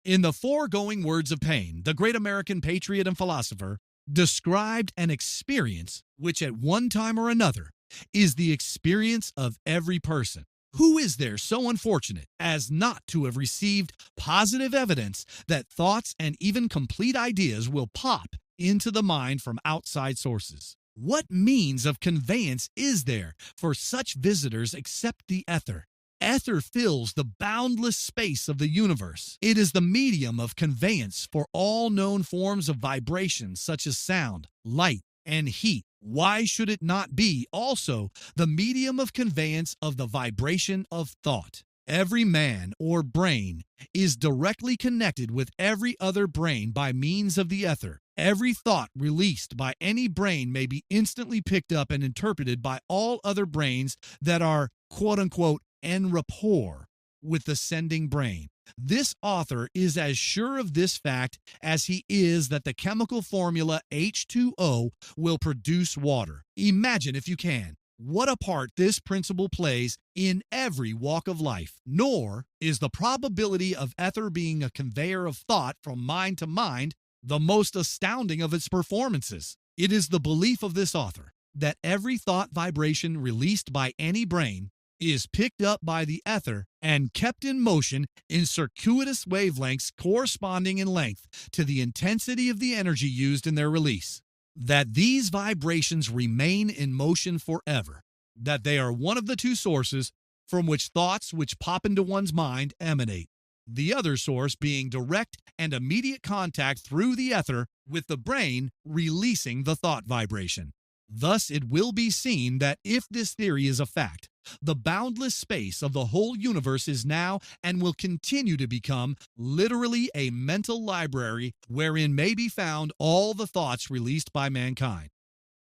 In the foregoing words of Paine, the great American patriot and philosopher described an experience which at one time or another is the experience of every person. Who is there so unfortunate as not to have received positive evidence that thoughts and even complete ideas will pop into the mind from outside sources? What means of conveyance is there for such visitors except the ether? Ether fills the boundless space of the universe. It is the medium of conveyance for all known forms of vibration such as sound, light, and heat. Why should it not be also the medium of conveyance of the vibration of thought? Every man or brain is directly connected with every other brain by means of the ether. Every thought released by any brain may be instantly picked up and interpreted by all other brains that are, quote-unquote, en rapport with the sending brain. This author is as sure of this fact as he is that the chemical formula H2O will produce water. Imagine, if you can, what a part this principle plays in every walk of life. Nor is the probability of ether being a conveyor of thought from mind to mind the most astounding of its performances. It is the belief of this author that every thought vibration released by any brain is picked up by the ether and kept in motion in circuitous wavelengths corresponding in length to the intensity of the energy used in their release. That these vibrations remain in motion forever. That they are one of the two sources from which thoughts which pop into one's mind emanate. The other source being direct and immediate contact through the ether with the brain releasing the thought vibration. Thus, it will be seen that if this theory is a fact, the boundless space of the whole universe is now and will continue to become literally a mental library wherein may be found all the thoughts released by mankind.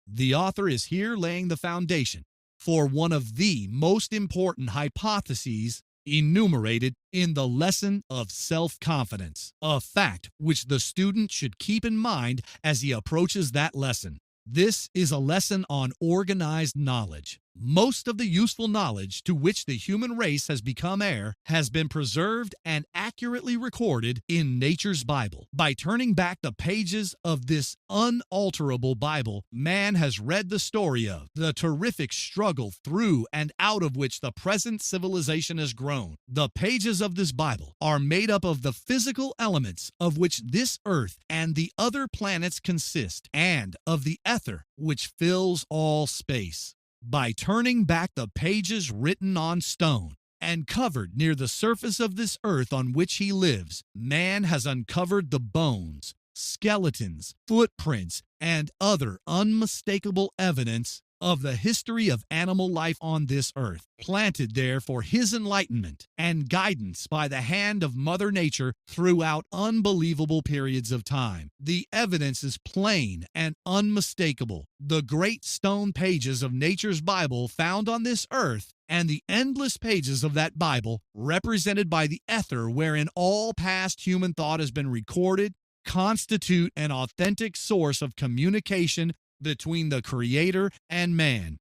The author is here laying the foundation for one of the most important hypotheses enumerated in the lesson of self-confidence, a fact which the student should keep in mind as he approaches that lesson. This is a lesson on organized knowledge. Most of the useful knowledge to which the human race has become heir has been preserved and accurately recorded in nature's Bible. By turning back the pages of this unalterable Bible, man has read the story of the terrific struggle through and out of which the present civilization has grown. The pages of this Bible are made up of the physical elements of which this earth and the other planets consist, and of the ether which fills all space. By turning back the pages written on stone and covered near the surface of this earth on which he lives, man has uncovered the bones, skeletons, footprints, and other unmistakable evidence of the history of animal life on this earth, planted there for his enlightenment and guidance by the hand of Mother Nature throughout unbelievable periods of time. The evidence is plain and unmistakable. The great stone pages of nature's Bible found on this earth and the endless pages of that Bible represented by the ether wherein all past human thought has been recorded constitute an authentic source of communication between the Creator and man.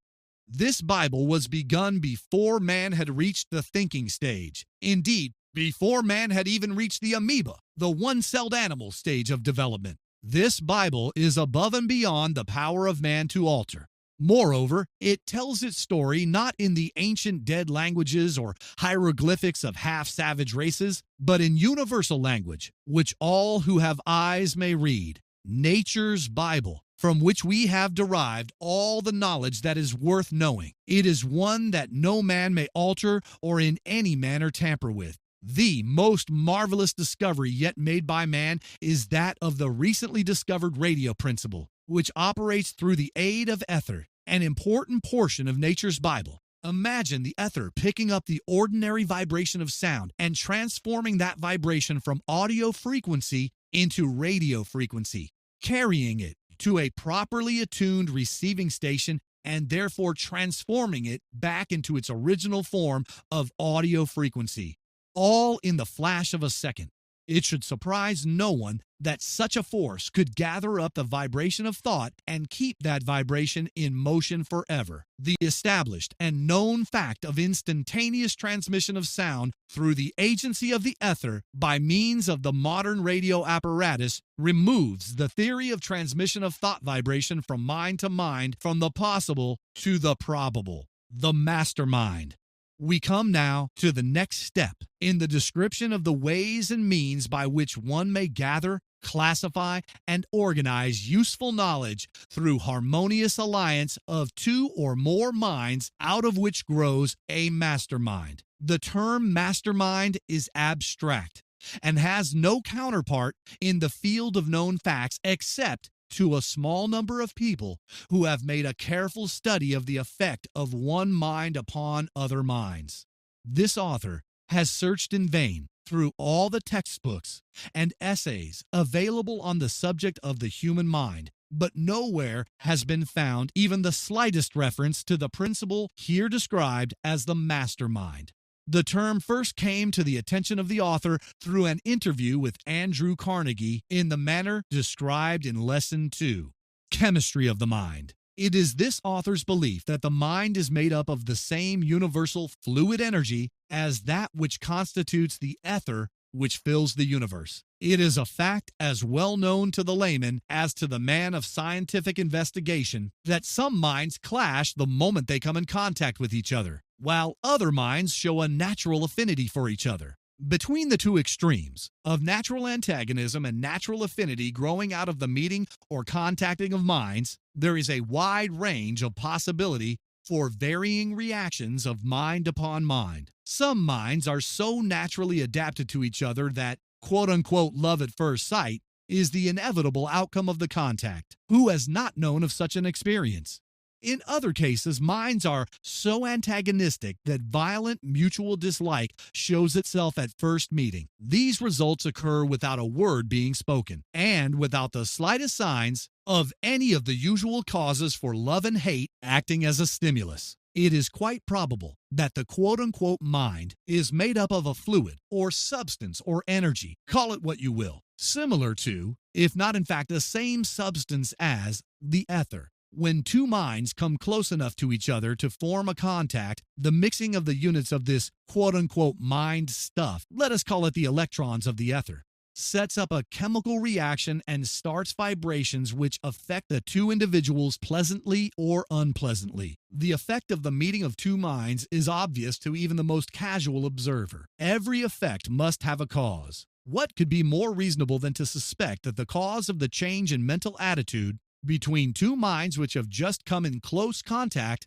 This Bible was begun before man had reached the thinking stage. Indeed, before man had even reached the amoeba, the one-celled animal stage of development. This Bible is above and beyond the power of man to alter. Moreover, it tells its story not in the ancient dead languages or hieroglyphics of half-savage races, but in universal language, which all who have eyes may read. Nature's Bible, from which we have derived all the knowledge that is worth knowing. It is one that no man may alter or in any manner tamper with. The most marvelous discovery yet made by man is that of the recently discovered radio principle, which operates through the aid of ether, an important portion of nature's Bible. Imagine the ether picking up the ordinary vibration of sound and transforming that vibration from audio frequency into radio frequency, carrying it to a properly attuned receiving station and therefore transforming it back into its original form of audio frequency, all in the flash of a second. It should surprise no one that such a force could gather up the vibration of thought and keep that vibration in motion forever. The established and known fact of instantaneous transmission of sound through the agency of the ether by means of the modern radio apparatus removes the theory of transmission of thought vibration from mind to mind from the possible to the probable. The mastermind. We come now to the next step in the description of the ways and means by which one may gather, classify, and organize useful knowledge through harmonious alliance of two or more minds, out of which grows a mastermind. The term mastermind is abstract and has no counterpart in the field of known facts except to a small number of people who have made a careful study of the effect of one mind upon other minds. This author has searched in vain through all the textbooks and essays available on the subject of the human mind, but nowhere has been found even the slightest reference to the principle here described as the mastermind. The term first came to the attention of the author through an interview with Andrew Carnegie in the manner described in Lesson 2, Chemistry of the Mind. It is this author's belief that the mind is made up of the same universal fluid energy as that which constitutes the ether which fills the universe. It is a fact as well known to the layman as to the man of scientific investigation that some minds clash the moment they come in contact with each other, while other minds show a natural affinity for each other. Between the two extremes of natural antagonism and natural affinity growing out of the meeting or contacting of minds, there is a wide range of possibility for varying reactions of mind upon mind. Some minds are so naturally adapted to each other that quote-unquote love at first sight is the inevitable outcome of the contact. Who has not known of such an experience? In other cases, minds are so antagonistic that violent mutual dislike shows itself at first meeting. These results occur without a word being spoken, and without the slightest signs of any of the usual causes for love and hate acting as a stimulus. It is quite probable that the quote-unquote mind is made up of a fluid or substance or energy, call it what you will, similar to, if not in fact the same substance as, the ether. When two minds come close enough to each other to form a contact, the mixing of the units of this quote-unquote mind stuff, let us call it the electrons of the ether, sets up a chemical reaction and starts vibrations which affect the two individuals pleasantly or unpleasantly. The effect of the meeting of two minds is obvious to even the most casual observer. Every effect must have a cause. What could be more reasonable than to suspect that the cause of the change in mental attitude between two minds which have just come in close contact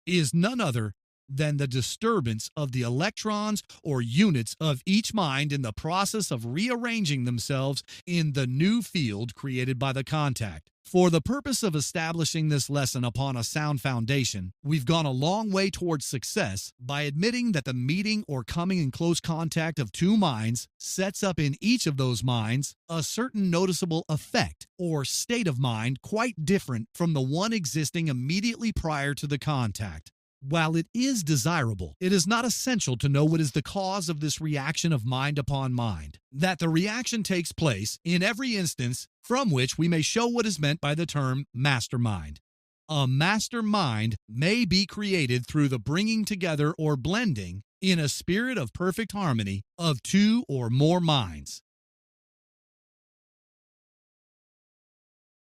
is none other than the disturbance of the electrons or units of each mind in the process of rearranging themselves in the new field created by the contact. For the purpose of establishing this lesson upon a sound foundation, we've gone a long way towards success by admitting that the meeting or coming in close contact of two minds sets up in each of those minds a certain noticeable effect or state of mind quite different from the one existing immediately prior to the contact. While it is desirable, it is not essential to know what is the cause of this reaction of mind upon mind. That the reaction takes place in every instance from which we may show what is meant by the term mastermind. A mastermind may be created through the bringing together or blending, in a spirit of perfect harmony, of two or more minds.